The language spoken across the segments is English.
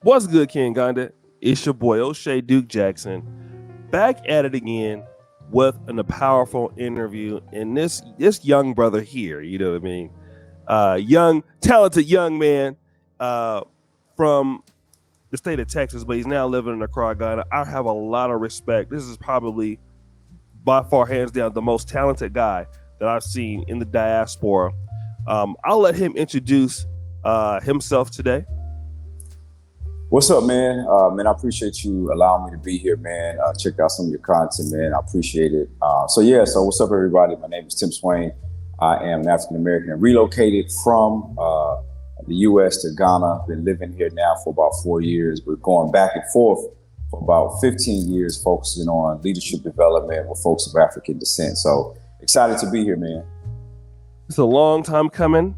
What's good, King Gunda? It's your boy O'Shea Duke Jackson, back at it again with a powerful interview. And this young brother here, you know what I mean? Young, talented young man from the state of Texas, but he's now living in Accra, Ghana. I have a lot of respect. This is probably by far, hands down, the most talented guy that I've seen in the diaspora. I'll let him introduce himself today. What's up, man? Man, I appreciate you allowing me to be here, man. Check out some of your content, man. I appreciate it. So what's up, everybody? My name is Tim Swain. I am an African American and relocated from the U.S. to Ghana. Been living here now for about 4 years. We're going back and forth for about 15 years, focusing on leadership development with folks of African descent. So excited to be here, man. It's a long time coming.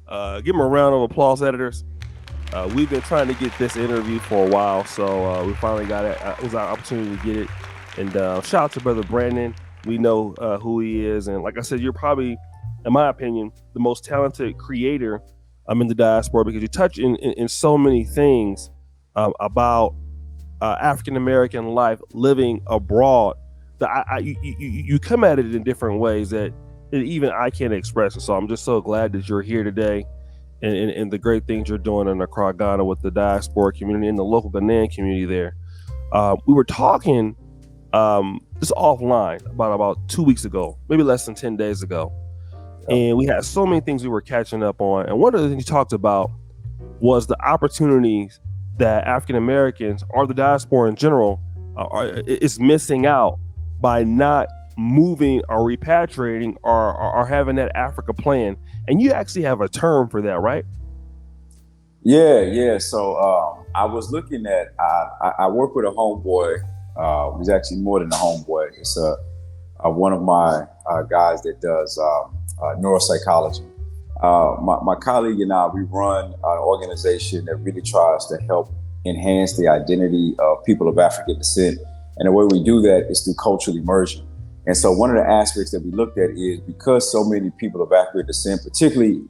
Give him a round of applause, editors. We've been trying to get this interview for a while, so we finally got it. It was our opportunity to get it. And shout out to Brother Brandon. We know who he is. And like I said, you're probably, in my opinion, the most talented creator in the diaspora, because you touch in so many things about African-American life living abroad. That you come at it in different ways that even I can't express it. So I'm just so glad that you're here today. And the great things you're doing in Accra, Ghana with the diaspora community and the local Ghanaian community there. We were talking just offline about 2 weeks ago, maybe less than 10 days ago. And we had so many things we were catching up on. And one of the things you talked about was the opportunities that African Americans or the diaspora in general is missing out by not moving or repatriating or having that Africa plan. And you actually have a term for that, right? Yeah. So I was looking at, I work with a homeboy. He's actually more than a homeboy. It's one of my guys that does neuropsychology. My colleague and I, we run an organization that really tries to help enhance the identity of people of African descent. And the way we do that is through cultural immersion. And so one of the aspects that we looked at is because so many people of African descent, particularly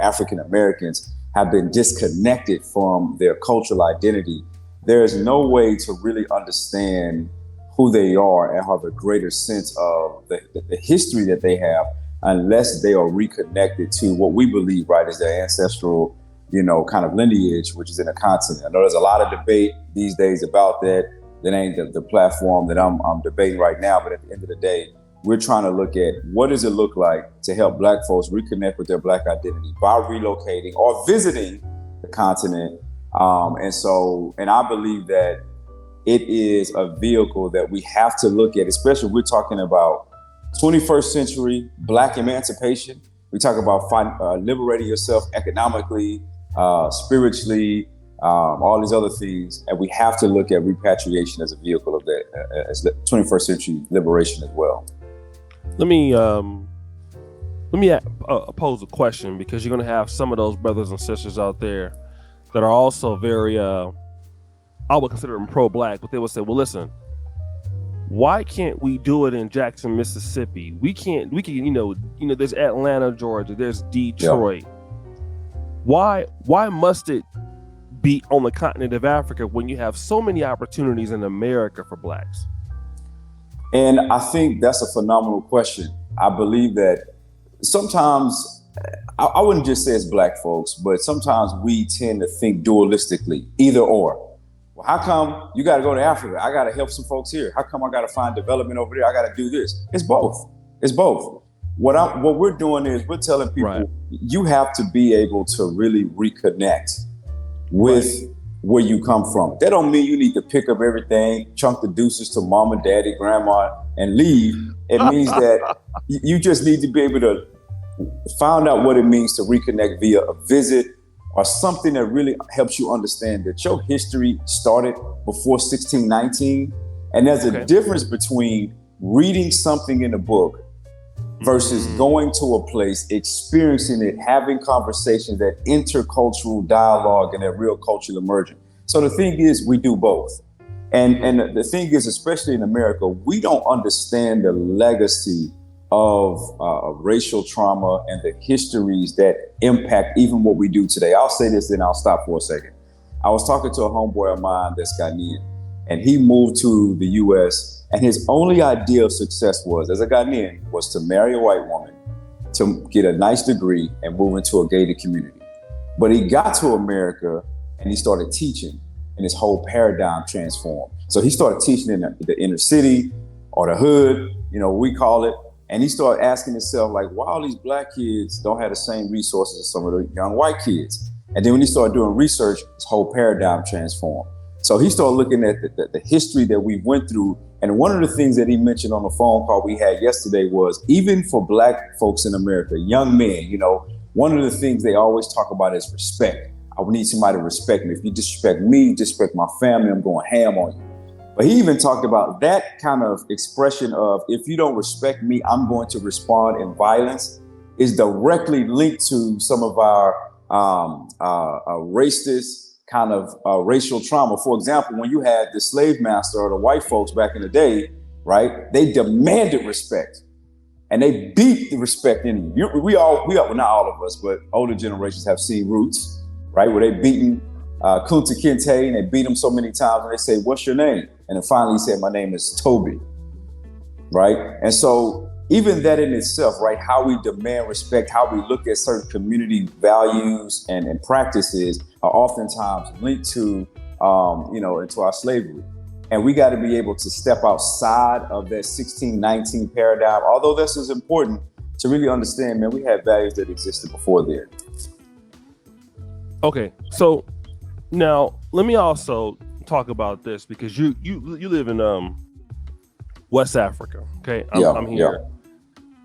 African Americans, have been disconnected from their cultural identity, there is no way to really understand who they are and have a greater sense of the history that they have unless they are reconnected to what we believe, right, is their ancestral, kind of lineage, which is in the continent. I know there's a lot of debate these days about that. That ain't the platform that I'm debating right now. But at the end of the day, we're trying to look at what does it look like to help Black folks reconnect with their Black identity by relocating or visiting the continent. And I believe that it is a vehicle that we have to look at, especially we're talking about 21st century Black emancipation. We talk about liberating yourself economically, spiritually, all these other things, and we have to look at repatriation as a vehicle of that, as the 21st century liberation as well. Let me pose a question, because you're going to have some of those brothers and sisters out there that are also very, I would consider them pro-Black, but they would say, well, listen, why can't we do it in Jackson, Mississippi? We can, there's Atlanta, Georgia, there's Detroit. Yeah. Why must it be on the continent of Africa when you have so many opportunities in America for Blacks? And I think that's a phenomenal question. I believe that sometimes, I wouldn't just say it's Black folks, but sometimes we tend to think dualistically, either or. Well, how come you got to go to Africa? I got to help some folks here. How come I got to find development over there? I got to do this. It's both. What we're doing is we're telling people, right, you have to be able to really reconnect with where you come from. That don't mean you need to pick up everything, chunk the deuces to mama, daddy, grandma, and leave. It means that you just need to be able to find out what it means to reconnect via a visit or something that really helps you understand that your history started before 1619. And there's a difference between reading something in a book versus going to a place, experiencing it, having conversations, that intercultural dialogue and that real cultural immersion. So the thing is, we do both. And the thing is, especially in America, we don't understand the legacy of racial trauma and the histories that impact even what we do today. I'll say this, then I'll stop for a second. I was talking to a homeboy of mine that's Ghanaian, and he moved to the U.S. and his only idea of success was, as a Ghanaian, was to marry a white woman, to get a nice degree, and move into a gated community. But he got to America and he started teaching, and his whole paradigm transformed. So he started teaching in the inner city or the hood, we call it. And he started asking himself, like, why all these black kids don't have the same resources as some of the young white kids? And then when he started doing research, his whole paradigm transformed. So he started looking at the history that we went through. And one of the things that he mentioned on the phone call we had yesterday was, even for black folks in America, young men, one of the things they always talk about is respect. I would need somebody to respect me. If you disrespect me, disrespect my family, I'm going ham on you. But he even talked about that kind of expression of, if you don't respect me, I'm going to respond in violence, is directly linked to some of our racist kind of racial trauma. For example, when you had the slave master or the white folks back in the day, right, they demanded respect and they beat the respect in you. Well, not all of us, but older generations have seen Roots, right, where they beaten Kunta Kinte, and they beat him so many times, and they say, what's your name? And then finally he said, my name is Toby, right? And so even that in itself, right, how we demand respect, how we look at certain community values and practices are oftentimes linked to, into our slavery. And we got to be able to step outside of that 1619 paradigm, although this is important to really understand, man, we had values that existed before there. Okay, so now let me also talk about this, because you live in West Africa, okay? I'm here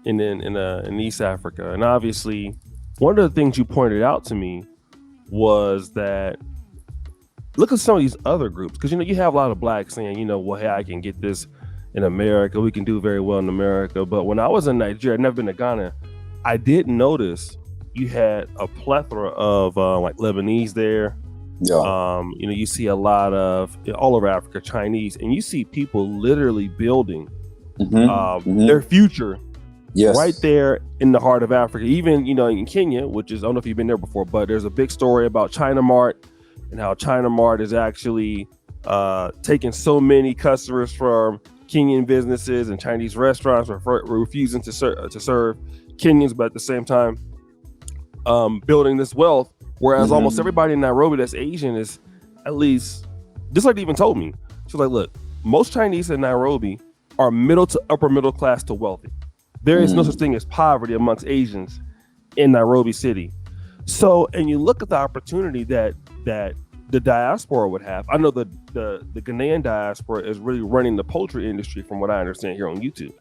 in East Africa, and obviously one of the things you pointed out to me was that look at some of these other groups, because you have a lot of blacks saying, well, hey, I can get this in America, we can do very well in America. But when I was in Nigeria, I'd never been to Ghana, I did notice you had a plethora of like Lebanese there. Yeah. You see a lot of all over Africa, Chinese, and you see people literally building their future right there in the heart of Africa. Even, in Kenya, which is, I don't know if you've been there before, but there's a big story about China Mart and how China Mart is actually taking so many customers from Kenyan businesses, and Chinese restaurants are refusing to serve Kenyans, but at the same time, building this wealth. Whereas almost everybody in Nairobi that's Asian is, at least, just like they even told me, she was like, look, most Chinese in Nairobi are middle to upper middle class to wealthy. There is no such thing as poverty amongst Asians in Nairobi city. So, and you look at the opportunity that the diaspora would have. I know the Ghanaian diaspora is really running the poultry industry, from what I understand here on YouTube.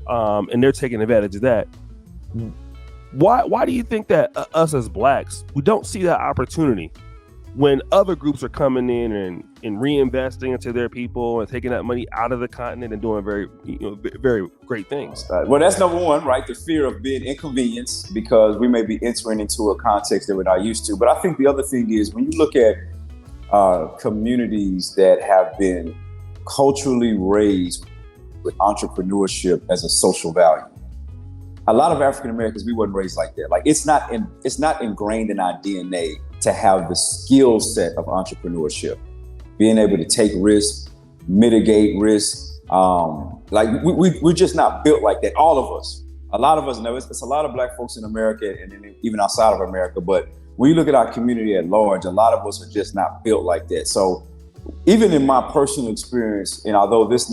And they're taking advantage of that. Why do you think that us as blacks, we don't see that opportunity when other groups are coming in and reinvesting into their people and taking that money out of the continent and doing very, very great things? Well, that's number one, right? The fear of being inconvenienced, because we may be entering into a context that we're not used to. But I think the other thing is, when you look at communities that have been culturally raised with entrepreneurship as a social value, a lot of African Americans, we weren't raised like that. Like, it's not ingrained in our DNA to have the skill set of entrepreneurship, being able to take risks, mitigate risks. We're just not built like that. All of us, a lot of us know it's a lot of black folks in America and even outside of America. But when you look at our community at large, a lot of us are just not built like that. So even in my personal experience, and although this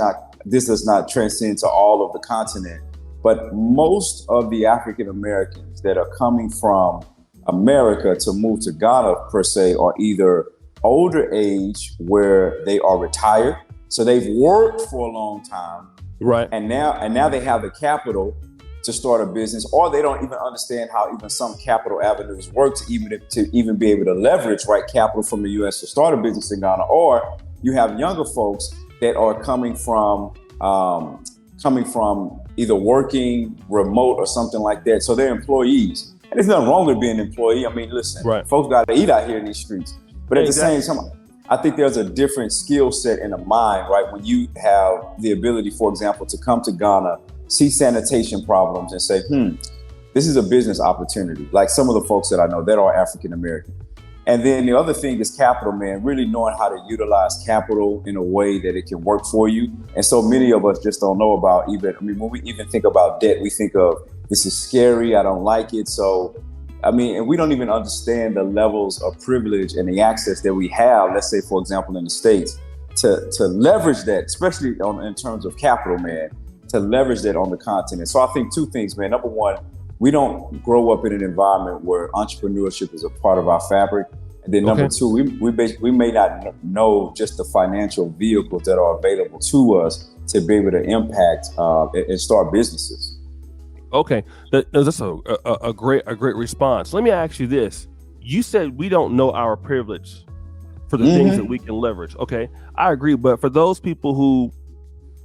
does not transcend to all of the continent, but most of the African Americans that are coming from America to move to Ghana, per se, are either older age, where they are retired, so they've worked for a long time, right? And now they have the capital to start a business, or they don't even understand how even some capital avenues work to even be able to leverage capital from the U.S. to start a business in Ghana. Or you have younger folks that are coming from either working remote or something like that. So they're employees. And there's nothing wrong with being an employee. I mean, listen, folks got to eat out here in these streets. But at the same time, I think there's a different skill set in the mind, right? When you have the ability, for example, to come to Ghana, see sanitation problems and say, this is a business opportunity. Like some of the folks that I know that are African American. And then the other thing is capital, man, really knowing how to utilize capital in a way that it can work for you. And so many of us just don't know about when we even think about debt, we think of this is scary, I don't like it. So, and we don't even understand the levels of privilege and the access that we have, let's say, for example, in the States, to leverage that, especially in terms of capital, man, to leverage that on the continent. So I think two things, man. Number one, we don't grow up in an environment where entrepreneurship is a part of our fabric. And then number two, we may not know just the financial vehicles that are available to us to be able to impact and start businesses. Okay, that's a great response. Let me ask you this. You said we don't know our privilege for the things that we can leverage. Okay, I agree. But for those people who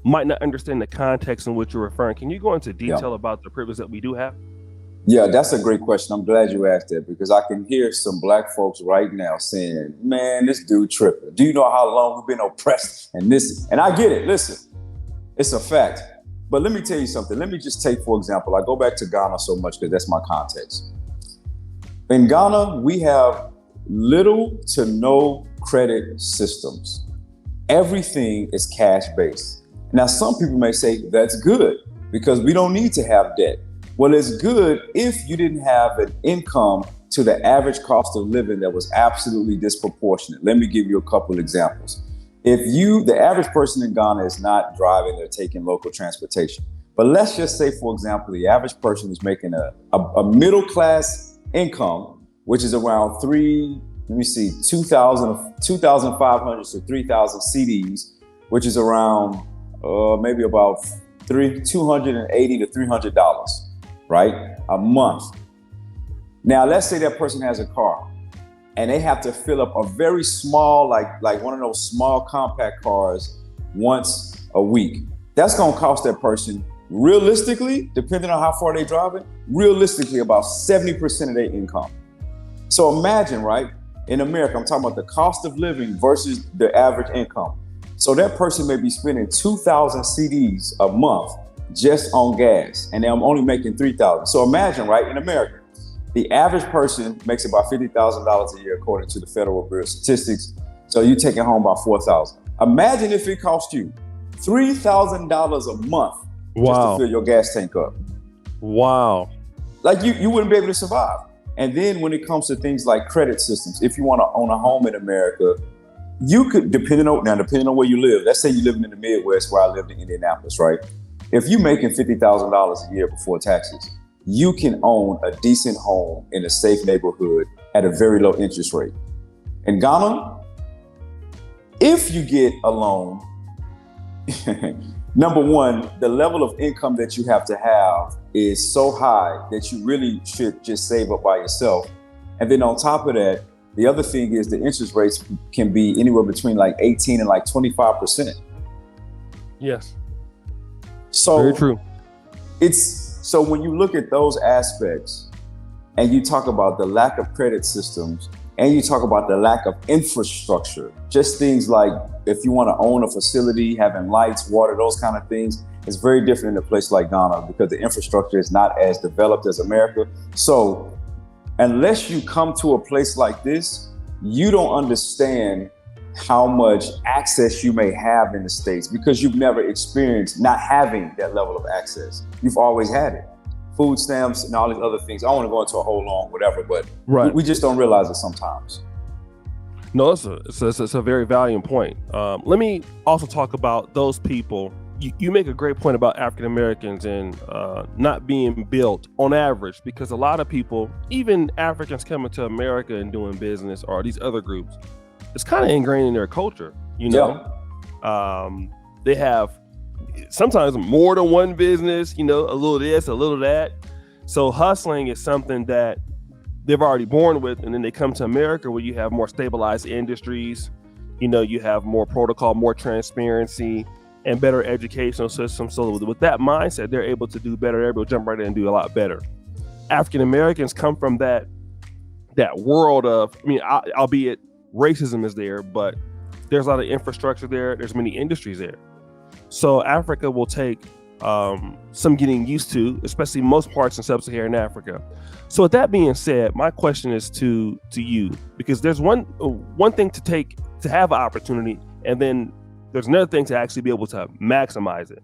might not understand the context in which you're referring, can you go into detail about the privilege that we do have? Yeah, that's a great question. I'm glad you asked that, because I can hear some Black folks right now saying, man, this dude tripping. Do you know how long we've been oppressed? And I get it. Listen, it's a fact. But let me tell you something. Let me just take, for example, I go back to Ghana so much because that's my context. In Ghana, we have little to no credit systems. Everything is cash-based. Now, some people may say that's good because we don't need to have debt. Well, it's good if you didn't have an income to the average cost of living that was absolutely disproportionate. Let me give you a couple examples. The average person in Ghana is not driving or taking local transportation. But let's just say, for example, the average person is making a middle class income, which is around 2,500 to 3,000 CDs, which is around maybe about $280 to $300. Right? A month. Now, let's say that person has a car and they have to fill up a very small, like one of those small compact cars once a week. That's going to cost that person, realistically, depending on how far they're driving, realistically about 70% of their income. So imagine, right? In America, I'm talking about the cost of living versus the average income. So that person may be spending 2,000 CDs a month just on gas, and I'm only making 3,000. So imagine, right, in America, the average person makes about $50,000 a year according to the Federal Bureau of Statistics. So you're taking home about 4,000. Imagine if it cost you $3,000 a month just to fill your gas tank up. Wow. Like you wouldn't be able to survive. And then when it comes to things like credit systems, if you want to own a home in America, you could, depending on where you live, let's say you're living in the Midwest where I lived in Indianapolis, right? If you're making $50,000 a year before taxes, you can own a decent home in a safe neighborhood at a very low interest rate. In Ghana, if you get a loan, number one, the level of income that you have to have is so high that you really should just save up by yourself. And then on top of that, the other thing is the interest rates can be anywhere between like 18 and like 25%. Yes. So very true. So when you look at those aspects and you talk about the lack of credit systems and you talk about the lack of infrastructure, just things like if you want to own a facility, having lights, water, those kind of things, it's very different in a place like Ghana because the infrastructure is not as developed as America. So unless you come to a place like this, you don't understand how much access you may have in the States because you've never experienced not having that level of access. You've always had it. Food stamps and all these other things. I don't want to go into a whole long whatever, but we just don't realize it sometimes. No, it's a very valiant point. Let me also talk about those people. You make a great point about African Americans and not being built on average, because a lot of people, even Africans coming to America and doing business or these other groups, it's kind of ingrained in their culture, you know. Yeah. They have sometimes more than one business, you know, a little this, a little that. So hustling is something that they've already born with, and then they come to America where you have more stabilized industries, you know, you have more protocol, more transparency, and better educational system. So with that mindset, they're able to do better. They're able to jump right in and do a lot better. African Americans come from that world of, I mean, albeit racism is there, but there's a lot of infrastructure there. There's many industries there. So Africa will take some getting used to, especially most parts in sub-Saharan Africa. So with that being said, my question is to you, because there's one thing to have an opportunity, and then there's another thing to actually be able to maximize it.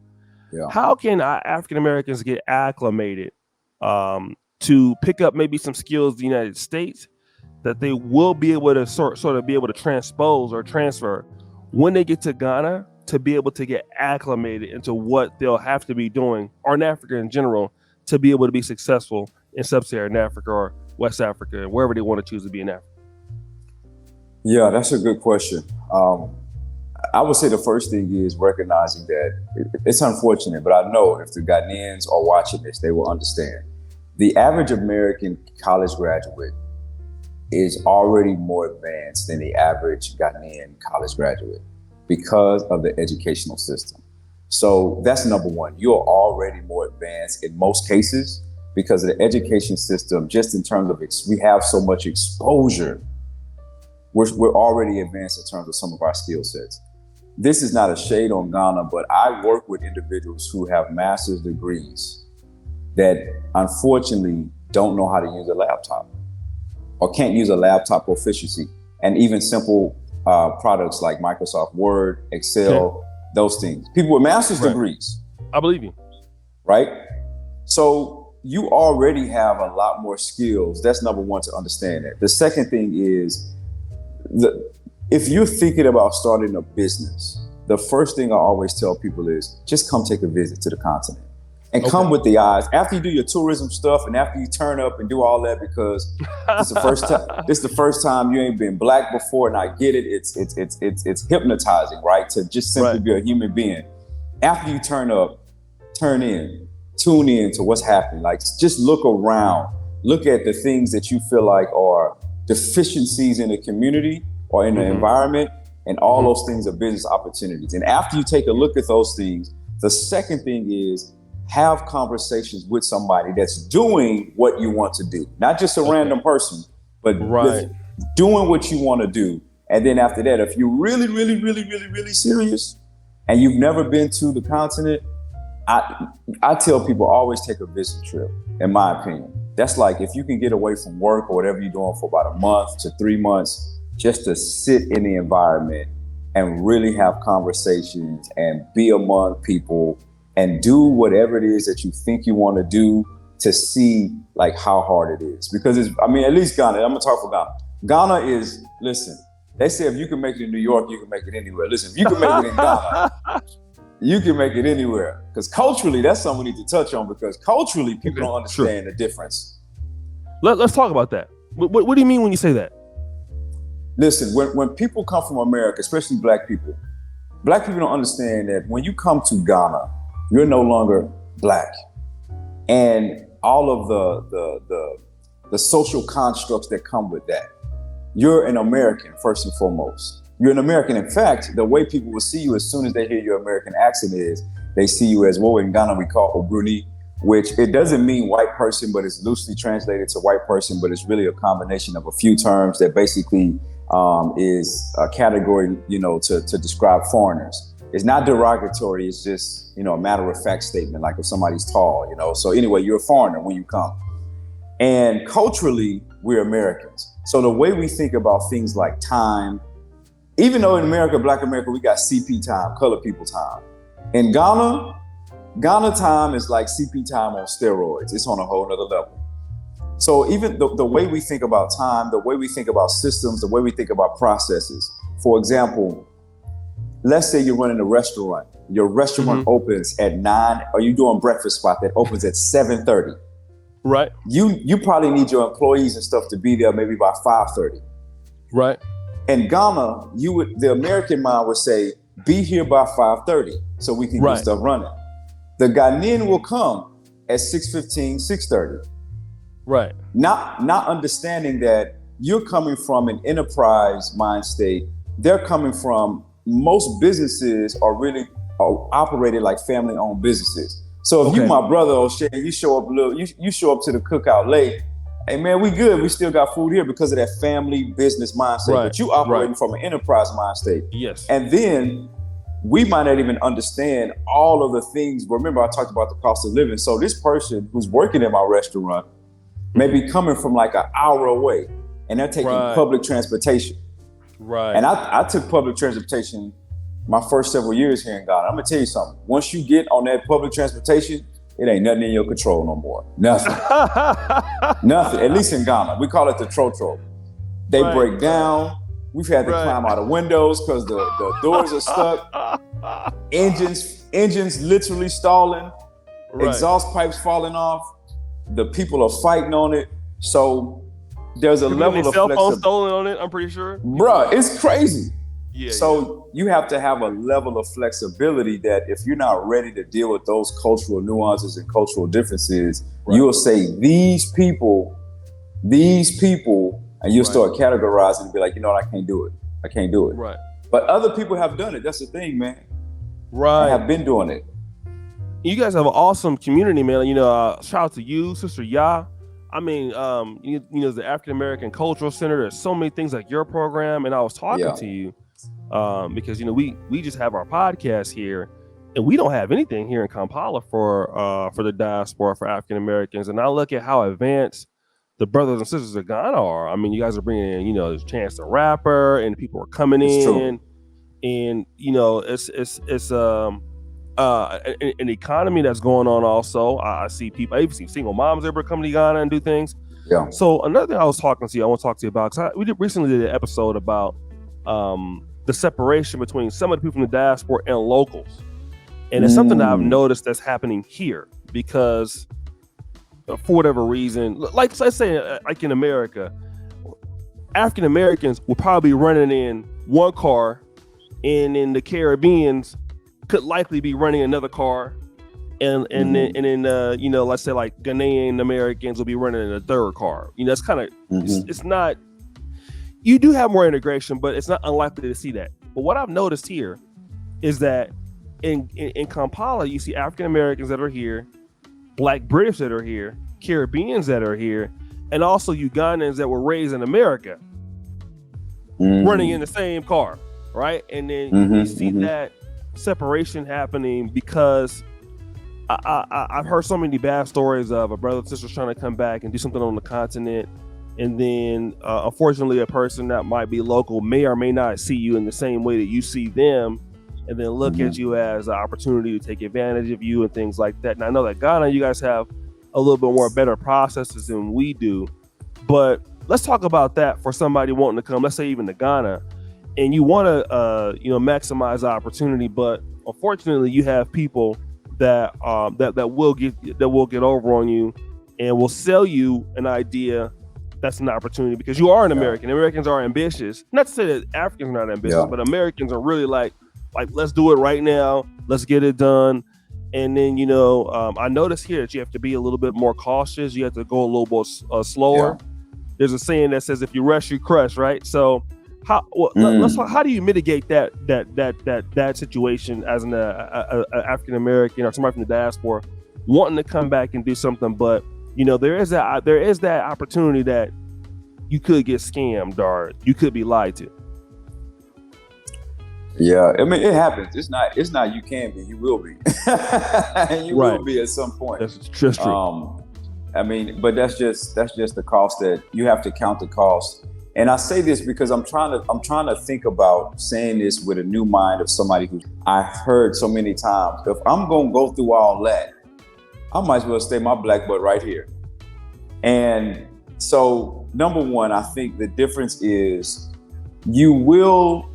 Yeah. How can African Americans get acclimated to pick up maybe some skills in the United States that they will be able to sort of be able to transpose or transfer when they get to Ghana, to be able to get acclimated into what they'll have to be doing, or in Africa in general, to be able to be successful in sub-Saharan Africa or West Africa, wherever they want to choose to be in Africa? Yeah, that's a good question. I would say the first thing is recognizing that it's unfortunate, but I know if the Ghanaians are watching this, they will understand. The average American college graduate is already more advanced than the average Ghanaian college graduate because of the educational system. So that's number one. You're already more advanced in most cases because of the education system, just in terms of we have so much exposure. We're already advanced in terms of some of our skill sets. This is not a shade on Ghana, but I work with individuals who have master's degrees that unfortunately don't know how to use a laptop or can't use a laptop proficiency, and even simple products like Microsoft Word, Excel, those things. People with master's degrees. I believe you. Right? So you already have a lot more skills. That's number one, to understand that. The second thing is, if you're thinking about starting a business, the first thing I always tell people is just come take a visit to the continent and come with the eyes. After you do your tourism stuff and after you turn up and do all that, because it's the first time you ain't been black before, and I get it. It's hypnotizing, right? To just simply be a human being. After you turn up, tune in to what's happening. Like, just look around, look at the things that you feel like are deficiencies in the community or in the environment, and all those things are business opportunities. And after you take a look at those things, the second thing is have conversations with somebody that's doing what you want to do. Not just a random person, but doing what you want to do. And then after that, if you're really, really, really, really, really serious and you've never been to the continent, I tell people always take a visit trip, in my opinion. That's like, if you can get away from work or whatever you're doing for about a month to 3 months, just to sit in the environment and really have conversations and be among people and do whatever it is that you think you want to do, to see like how hard it is. Because at least Ghana, I'm gonna talk for Ghana. Ghana is, listen, they say if you can make it in New York, you can make it anywhere. Listen, if you can make it in Ghana, you can make it anywhere. Because culturally, that's something we need to touch on, because culturally, people don't understand the difference. Let's talk about that. What do you mean when you say that? Listen, when people come from America, especially black people don't understand that when you come to Ghana, you're no longer black. And all of the social constructs that come with that. You're an American, first and foremost. You're an American. In fact, the way people will see you as soon as they hear your American accent is they see you as what in Ghana we call Obruni, which it doesn't mean white person, but it's loosely translated to white person, but it's really a combination of a few terms that basically is a category, to describe foreigners. It's not derogatory. It's just, a matter of fact statement, like if somebody's tall, So anyway, you're a foreigner when you come. And culturally, we're Americans. So the way we think about things like time, even though in America, Black America, we got CP time, colored people time. In Ghana time is like CP time on steroids. It's on a whole nother level. So even the way we think about time, the way we think about systems, the way we think about processes. For example, let's say you're running a restaurant. Your restaurant opens at 9, or you're doing breakfast spot that opens at 7:30. Right. You probably need your employees and stuff to be there maybe by 5:30. Right. In Ghana, the American mind would say, be here by 5:30 so we can get stuff running. The Ghanaian will come at 6:15, 6:30. Right. Not understanding that you're coming from an enterprise mind state. They're coming from, most businesses are operated like family-owned businesses. So if you my brother O'Shea, you show up you show up to the cookout late, hey man, we good. We still got food here because of that family business mindset. But you operating from an enterprise mind state. Yes. And then we might not even understand all of the things. Remember, I talked about the cost of living. So this person who's working in my restaurant may be coming from like an hour away, and they're taking public transportation. Right. And I took public transportation my first several years here in Ghana. I'm gonna tell you something. Once you get on that public transportation, it ain't nothing in your control no more. Nothing. Nothing. At least in Ghana, we call it the tro-tro. They break down. We've had to climb out of windows because the doors are stuck. Engines literally stalling. Exhaust pipes falling off. The people are fighting on it. So there's a level of cell phone stolen on it, I'm pretty sure. Bruh, it's crazy. So you have to have a level of flexibility that if you're not ready to deal with those cultural nuances and cultural differences, you'll say these people, and you'll start categorizing and be like, you know what, I can't do it. I can't do it. Right. But other people have done it. That's the thing, man. Right. They have been doing it. You guys have an awesome community, man. You know, shout out to you, Sister Ya. I mean, you know, the African American Cultural Center. There's so many things like your program, and I was talking to you because you know we just have our podcast here, and we don't have anything here in Kampala for the diaspora for African Americans. And I look at how advanced the brothers and sisters of Ghana are. I mean, you guys are bringing in, you know, there's Chance the Rapper, and people are coming in, and you know, it's an economy that's going on. Also, I see people. I even see single moms able to come to Ghana and do things. Yeah. So another thing I want to talk to you about, because we recently did an episode about the separation between some of the people from the diaspora and locals, and it's something that I've noticed that's happening here because for whatever reason, like let's say like in America, African Americans will probably be running in one car, and in the Caribbeans could likely be running another car, and then you know, let's say like Ghanaian Americans will be running in a third car. You know, it's kind of it's not. You do have more integration, but it's not unlikely to see that. But what I've noticed here is that in Kampala, you see African Americans that are here, Black British that are here, Caribbeans that are here, and also Ugandans that were raised in America running in the same car, right? And then you see that separation happening because I've heard so many bad stories of a brother and sister trying to come back and do something on the continent, and then unfortunately a person that might be local may or may not see you in the same way that you see them, and then look at you as an opportunity to take advantage of you and things like that. And I know that Ghana, you guys have a little bit more better processes than we do, but let's talk about that for somebody wanting to come, let's say even to Ghana, and you want to you know, maximize the opportunity, but unfortunately you have people that that will get over on you and will sell you an idea that's an opportunity because you are an American. Americans are ambitious. Not to say that Africans are not ambitious, but Americans are really like let's do it right now, let's get it done. And then, you know, I noticed here that you have to be a little bit more cautious. You have to go a little bit slower. There's a saying that says if you rush, you crush, right? So how do you mitigate that situation as an African American or somebody from the diaspora wanting to come back and do something, but you know, there is that opportunity that you could get scammed or you could be lied to. Yeah, I mean, it happens. It's not you can be, you will be. You will be at some point. That's true. I mean, but that's just the cost that you have to count the cost. And I say this because I'm trying to think about saying this with a new mind of somebody who I heard so many times. If I'm gonna go through all that, I might as well stay my black butt right here. And so, number one, I think the difference is you will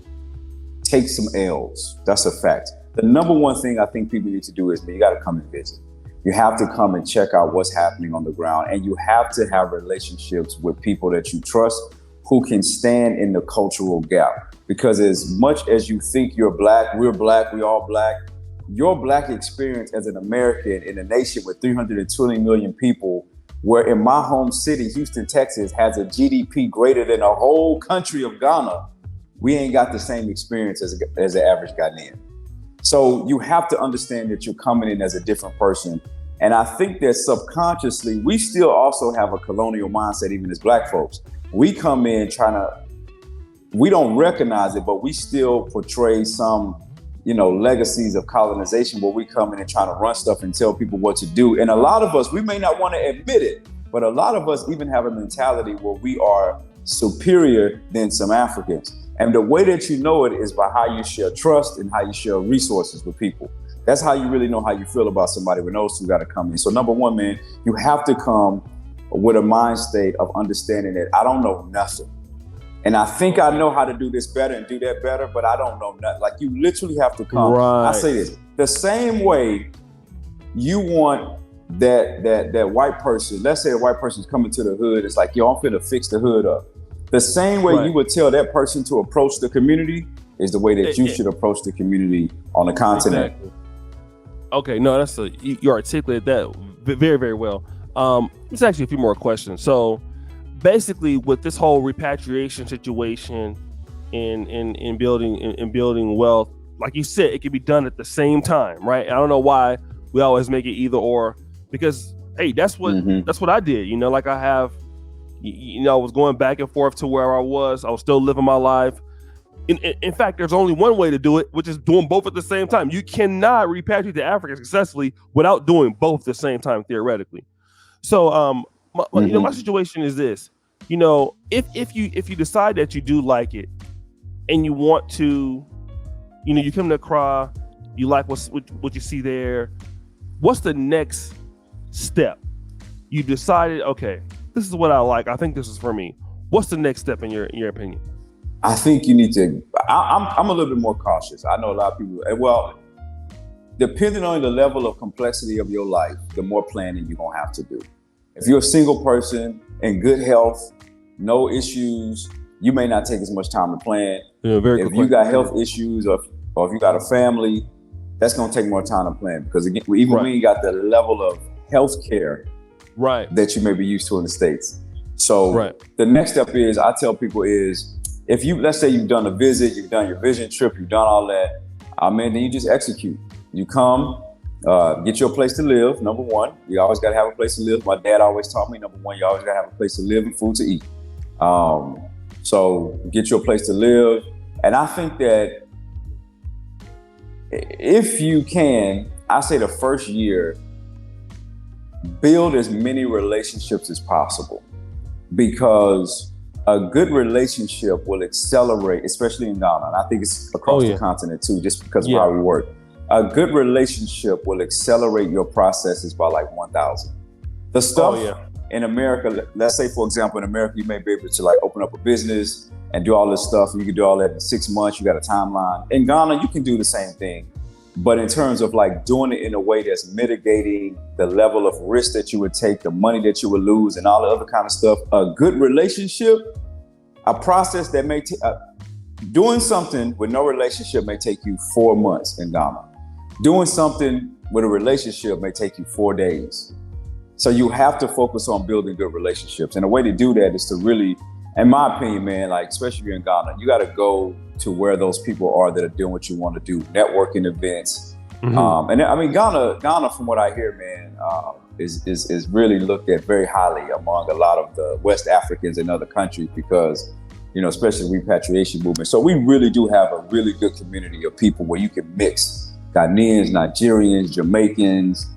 take some L's. That's a fact. The number one thing I think people need to do is, man, you got to come and visit. You have to come and check out what's happening on the ground, and you have to have relationships with people that you trust who can stand in the cultural gap. Because as much as you think you're black, we all black, your black experience as an American in a nation with 320 million people, where in my home city, Houston, Texas, has a GDP greater than a whole country of Ghana, we ain't got the same experience as the average Ghanaian. So you have to understand that you're coming in as a different person. And I think that subconsciously, we still also have a colonial mindset, even as black folks. We come in we don't recognize it, but we still portray some, legacies of colonization where we come in and try to run stuff and tell people what to do. And a lot of us, we may not want to admit it, but a lot of us even have a mentality where we are superior than some Africans. And the way that you know it is by how you share trust and how you share resources with people. That's how you really know how you feel about somebody, when those two got to come in. So number one, man, you have to come with a mind state of understanding that I don't know nothing. And I think I know how to do this better and do that better, but I don't know nothing. Like, you literally have to come. Right. I say this, the same way you want that white person, let's say a white person's coming to the hood, it's like, yo, I'm finna fix the hood up. The same way you would tell that person to approach the community is the way that you should approach the community on the continent. Exactly. Okay, no, you articulate that very, very well. There's actually a few more questions. So basically, with this whole repatriation situation in building wealth, like you said, it can be done at the same time, right? I don't know why we always make it either or, because hey, that's what I did. Like I have, I was going back and forth to where I was still living my life. In fact, there's only one way to do it, which is doing both at the same time. You cannot repatriate to Africa successfully without doing both at the same time, theoretically. So, my situation is this. If you decide that you do like it, and you want to, you come to Accra, you like what you see there. What's the next step? You decided, okay, this is what I like. I think this is for me. What's the next step in your opinion? I think you need to, I'm a little bit more cautious. I know a lot of people, well, depending on the level of complexity of your life, the more planning you're gonna have to do. If you're a single person in good health, no issues, you may not take as much time to plan. Yeah, very if you got health issues or if you got a family, that's gonna take more time to plan, because again, even when you got the level of health care that you may be used to in the States. So the next step is, I tell people is, if you, let's say you've done a visit, you've done your vision trip, you've done all that, then you just execute. You come, get your place to live, number one. You always gotta have a place to live. My dad always taught me, number one, you always gotta have a place to live and food to eat. So get your place to live. And I think that if you can, I say the first year, build as many relationships as possible, because a good relationship will accelerate, especially in Ghana, and I think it's across the continent too, just because of how we work. A good relationship will accelerate your processes by like 1,000. The stuff in America, let's say for example, in America, you may be able to like open up a business and do all this stuff, and you can do all that in 6 months, you got a timeline. In Ghana, you can do the same thing, but in terms of like doing it in a way that's mitigating the level of risk that you would take, the money that you would lose, and all the other kind of stuff, a good relationship, a process that may take, doing something with no relationship may take you 4 months in Ghana. Doing something with a relationship may take you 4 days. So you have to focus on building good relationships. And the way to do that is to really, in my opinion, man, like especially if you're in Ghana, you got to go to where those people are that are doing what you want to do, networking events. And I mean, Ghana, from what I hear, man, is really looked at very highly among a lot of the West Africans in other countries, because, especially the repatriation movement. So we really do have a really good community of people where you can mix Ghanaians, Nigerians, Jamaicans,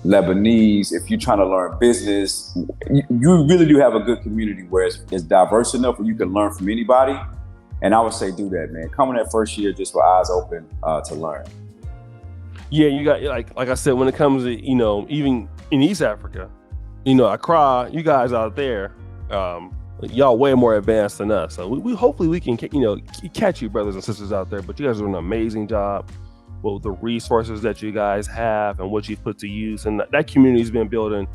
Lebanese. If you're trying to learn business, you really do have a good community where it's diverse enough where you can learn from anybody. And I would say do that, man. Come in that first year just with eyes open to learn. Yeah, you got, like I said, when it comes to, even in East Africa, Accra, you guys out there, y'all way more advanced than us. So we hopefully we can, catch you brothers and sisters out there. But you guys are doing an amazing job with the resources that you guys have and what you've put to use. And that community's been building,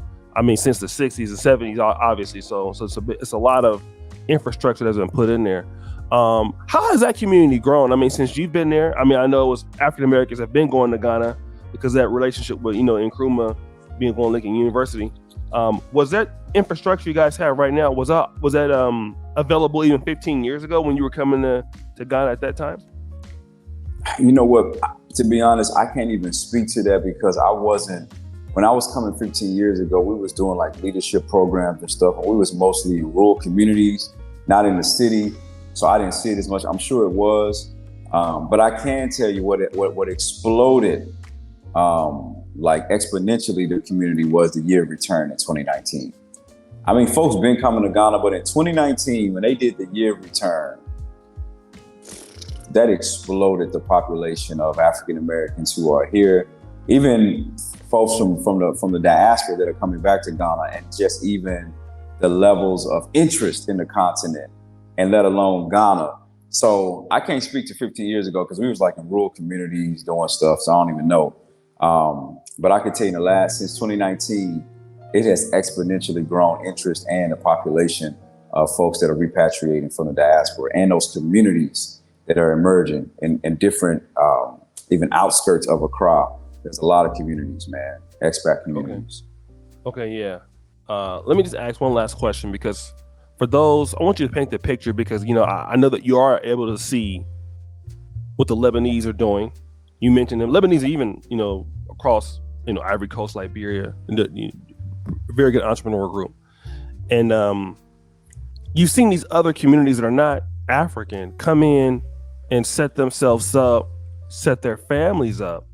since the 60s and 70s, obviously. So it's a lot of infrastructure that's been put in there. How has that community grown? Since you've been there, I know it was African Americans have been going to Ghana because of that relationship with, Nkrumah being going to Lincoln University. Was that infrastructure you guys have right now, was that available even 15 years ago when you were coming to Ghana at that time? You know what, to be honest, I can't even speak to that, because when I was coming 15 years ago, we was doing like leadership programs and stuff, and we was mostly rural communities, not in the city. So I didn't see it as much. I'm sure it was. But I can tell you what exploded like exponentially the community was the year of return in 2019. I mean, folks been coming to Ghana, but in 2019, when they did the year of return, that exploded the population of African Americans who are here, even folks from the diaspora that are coming back to Ghana, and just even the levels of interest in the continent, and let alone Ghana. So I can't speak to 15 years ago because we was like in rural communities doing stuff, so I don't even know. But I can tell you since 2019, it has exponentially grown interest and the population of folks that are repatriating from the diaspora and those communities that are emerging in different, even outskirts of Accra. There's a lot of communities, man, expat communities. Okay, yeah. Let me just ask one last question, because for those, I want you to paint the picture, because, you know, I know that you are able to see what the Lebanese are doing. You mentioned them. Lebanese are even, you know, across, you know, Ivory Coast, Liberia, and very good entrepreneur group. And you've seen these other communities that are not African come in and set themselves up, set their families up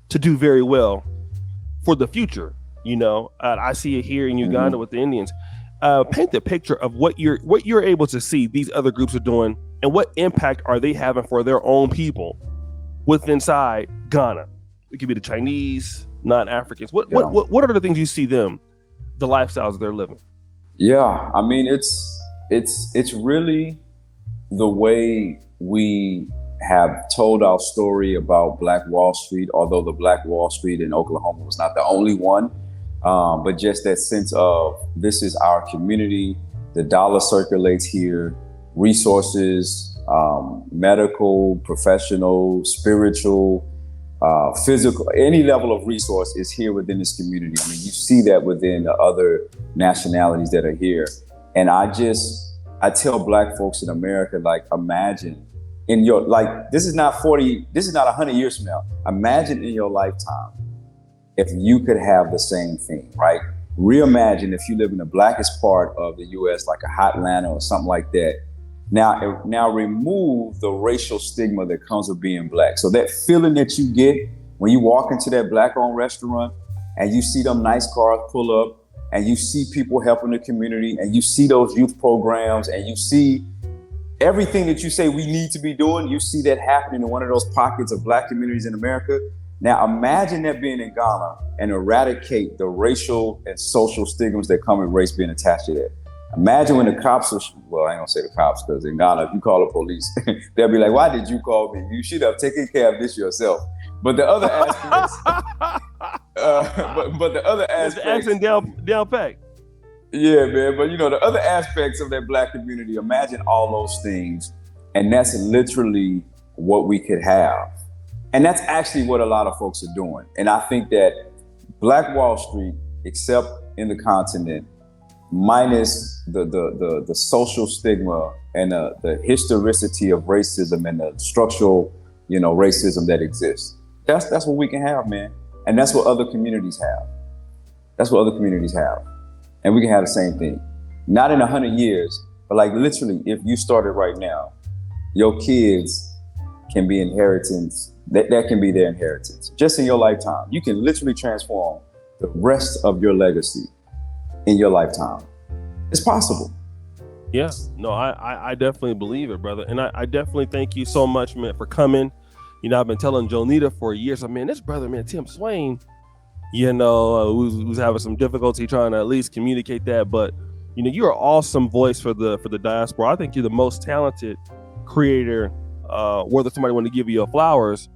to do very well for the future. You know, I see it here in Uganda with the Indians. Paint the picture of what you're able to see these other groups are doing, and what impact are they having for their own people inside Ghana. It could be the Chinese, non-Africans. What are the things you see them, the lifestyles they're living? Yeah, I mean, it's really the way we have told our story about Black Wall Street, although the Black Wall Street in Oklahoma was not the only one, but just that sense of this is our community, the dollar circulates here, resources, medical, professional, spiritual, physical, any level of resource is here within this community. I mean, you see that within the other nationalities that are here. And I tell Black folks in America, like, imagine in your, like, this is not 100 years from now. Imagine in your lifetime if you could have the same thing, right? Reimagine if you live in the blackest part of the US, like a Hotlanta or something like that. Now remove the racial stigma that comes with being Black. So that feeling that you get when you walk into that Black-owned restaurant and you see them nice cars pull up, and you see people helping the community, and you see those youth programs, and you see everything that you say we need to be doing, you see that happening in one of those pockets of Black communities in America. Now imagine that being in Ghana and eradicate the racial and social stigmas that come with race being attached to that. Imagine when the cops are, well, I ain't gonna say the cops, because in Ghana, if you call the police, they'll be like, why did you call me? You should have taken care of this yourself. But the other aspects, but the other aspects, the accent down pack. Yeah, man. But you know, the other aspects of that Black community, imagine all those things, and that's literally what we could have. And that's actually what a lot of folks are doing. And I think that Black Wall Street, except in the continent, minus the social stigma and the historicity of racism and the structural, you know, racism that exists. That's what we can have, man. And that's what other communities have. That's what other communities have. And we can have the same thing. Not in 100 years, but like literally, if you started right now, your kids can be inheritance. That can be their inheritance. Just in your lifetime. You can literally transform the rest of your legacy in your lifetime. It's possible. Yeah, no, I definitely believe it, brother. And I definitely thank you so much, man, for coming. You know, I've been telling Jonita for years, I mean, this brother, man, Tim Swain, you know, who's having some difficulty trying to at least communicate that. But, you know, you're an awesome voice for the diaspora. I think you're the most talented creator, whether somebody want to give you your flowers,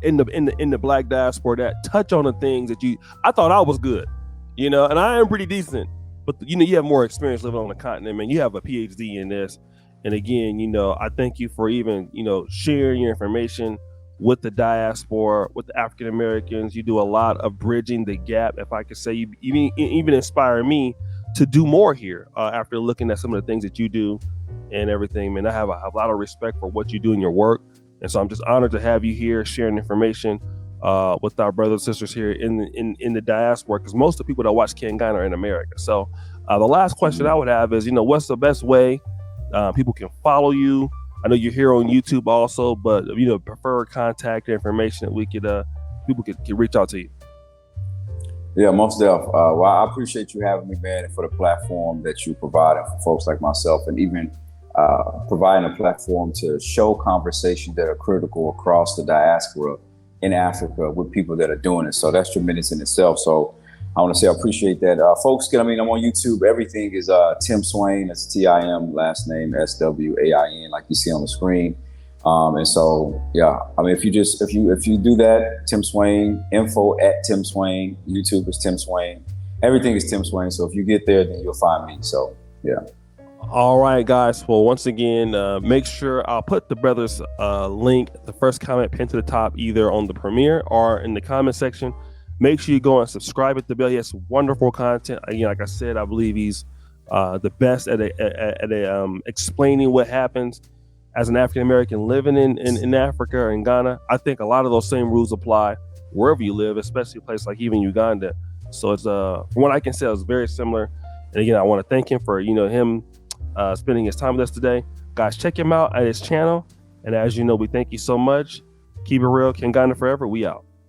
in the Black diaspora, that touch on the things that I thought I was good, you know, and I am pretty decent. But, you know, you have more experience living on the continent, man. You have a PhD in this. And again, you know, I thank you for even, you know, sharing your information with the diaspora, with the African Americans. You do a lot of bridging the gap, if I could say. You even inspire me to do more here after looking at some of the things that you do and everything, man. I have a lot of respect for what you do in your work. And so I'm just honored to have you here sharing information with our brothers and sisters here in the diaspora, because most of the people that watch Ken Ghana are in America. So the last question I would have is, you know, what's the best way people can follow you, I know you're here on YouTube also, but prefer contact information that we could people could reach out to you. Yeah, most definitely. Well, I appreciate you having me, man, and for the platform that you provided for folks like myself, and even providing a platform to show conversations that are critical across the diaspora in Africa with people that are doing it. So that's tremendous in itself. So I want to say I appreciate that. Folks, I'm on YouTube. Everything is Tim Swain. That's Tim, last name Swain, like you see on the screen. And so, yeah, if you do that, Tim Swain, info at Tim Swain, YouTube is Tim Swain, everything is Tim Swain. So if you get there, then you'll find me. So, yeah. All right, guys. Well, once again, make sure I'll put the brother's link, the first comment pinned to the top, either on the premiere or in the comment section. Make sure you go and subscribe at the bell. He has wonderful content. Again, like I said, I believe he's the best at explaining what happens as an African American living in Africa and Ghana. I think a lot of those same rules apply wherever you live, especially a place like even Uganda. So it's from what I can say, it's very similar. And again, I want to thank him for him spending his time with us today. Guys, check him out at his channel. And as you know, we thank you so much. Keep it real. Ghana forever. We out.